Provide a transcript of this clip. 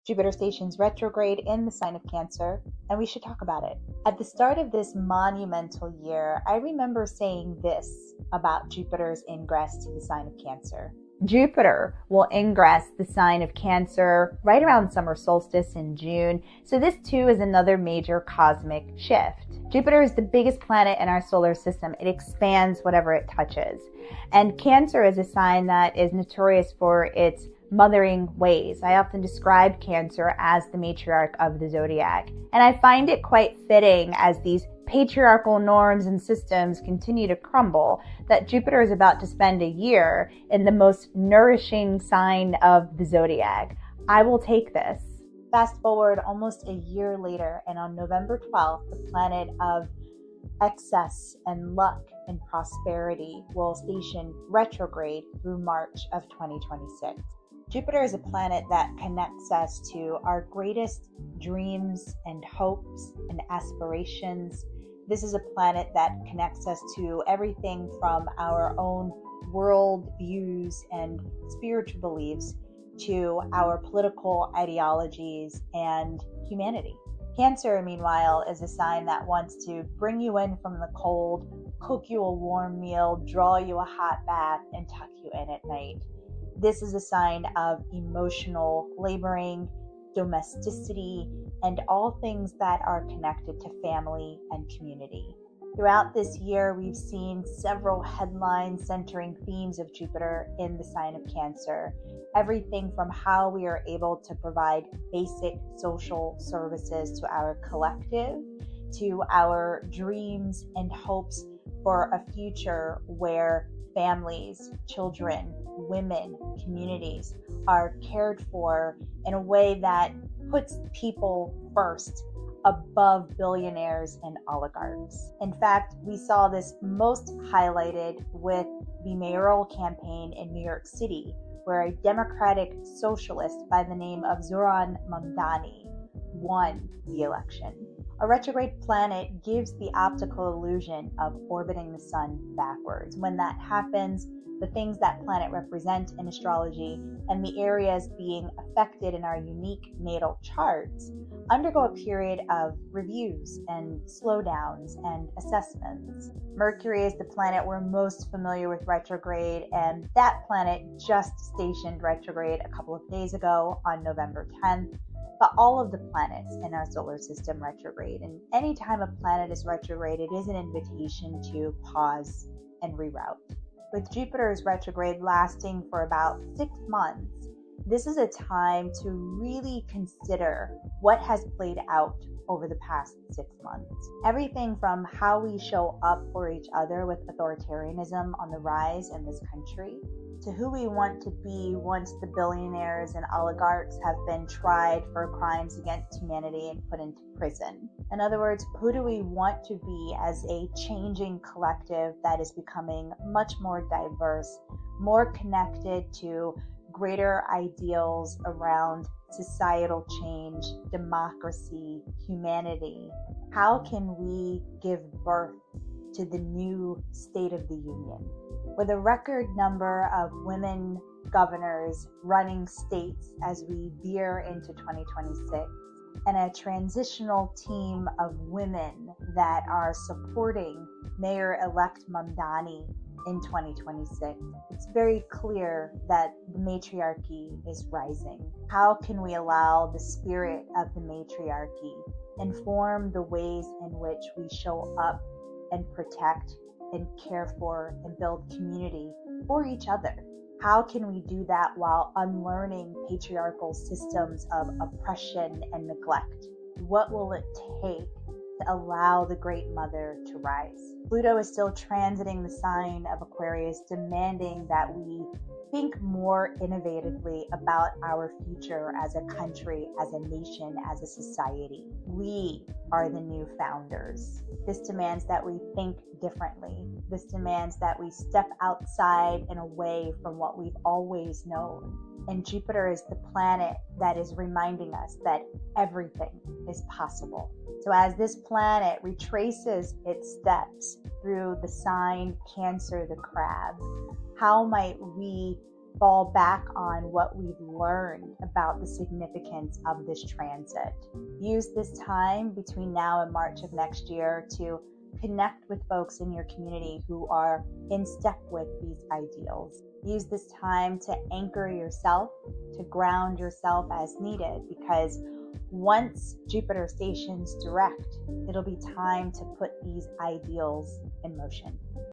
Jupiter stations retrograde in the sign of Cancer, and we should talk about it. At the start of this monumental year, I remember saying this about Jupiter's ingress to the sign of Cancer. Jupiter will ingress the sign of Cancer right around summer solstice in June, so this too is another major cosmic shift. Jupiter is the biggest planet in our solar system. It expands whatever it touches. And Cancer is a sign that is notorious for its mothering ways. I often describe Cancer as the matriarch of the zodiac. And I find it quite fitting as these patriarchal norms and systems continue to crumble that Jupiter is about to spend a year in the most nourishing sign of the zodiac. I will take this. Fast forward almost a year later, and on November 12th, the planet of excess and luck and prosperity will station retrograde through March of 2026. Jupiter is a planet that connects us to our greatest dreams and hopes and aspirations. This is a planet that connects us to everything from our own world views and spiritual beliefs to our political ideologies and humanity. Cancer, meanwhile, is a sign that wants to bring you in from the cold, cook you a warm meal, draw you a hot bath, and tuck you in at night. This is a sign of emotional laboring, domesticity, and all things that are connected to family and community. Throughout this year, we've seen several headlines centering themes of Jupiter in the sign of Cancer. Everything from how we are able to provide basic social services to our collective, to our dreams and hopes for a future where families, children, women, communities are cared for in a way that puts people first above billionaires and oligarchs. In fact, we saw this most highlighted with the mayoral campaign in New York City, where a Democratic socialist by the name of Zohran Mamdani won the election. A retrograde planet gives the optical illusion of orbiting the sun backwards. When that happens, the things that planet represent in astrology and the areas being affected in our unique natal charts undergo a period of reviews and slowdowns and assessments. Mercury is the planet we're most familiar with retrograde, and that planet just stationed retrograde a couple of days ago on November 10th. But all of the planets in our solar system retrograde, and anytime a planet is retrograde, it is an invitation to pause and reroute. With Jupiter's retrograde lasting for about 6 months, this is a time to really consider what has played out over the past 6 months. Everything from how we show up for each other with authoritarianism on the rise in this country, to who we want to be once the billionaires and oligarchs have been tried for crimes against humanity and put into prison. In other words, who do we want to be as a changing collective that is becoming much more diverse, more connected to greater ideals around societal change, democracy, humanity? How can we give birth to the new State of the Union? With a record number of women governors running states as we veer into 2026, and a transitional team of women that are supporting Mayor-elect Mamdani in 2026, it's very clear that the matriarchy is rising. How can we allow the spirit of the matriarchy inform the ways in which we show up and protect and care for and build community for each other? How can we do that while unlearning patriarchal systems of oppression and neglect? What will it take to allow the Great Mother to rise? Pluto is still transiting the sign of Aquarius, demanding that we think more innovatively about our future as a country, as a nation, as a society. We are the new founders. This demands that we think differently. This demands that we step outside and away from what we've always known. And Jupiter is the planet that is reminding us that everything is possible. So as this planet retraces its steps through the sign Cancer, the crab, how might we fall back on what we've learned about the significance of this transit. Use this time between now and March of next year to connect with folks in your community who are in step with these ideals. Use this time to anchor yourself, to ground yourself as needed, because once Jupiter stations direct, it'll be time to put these ideals in motion.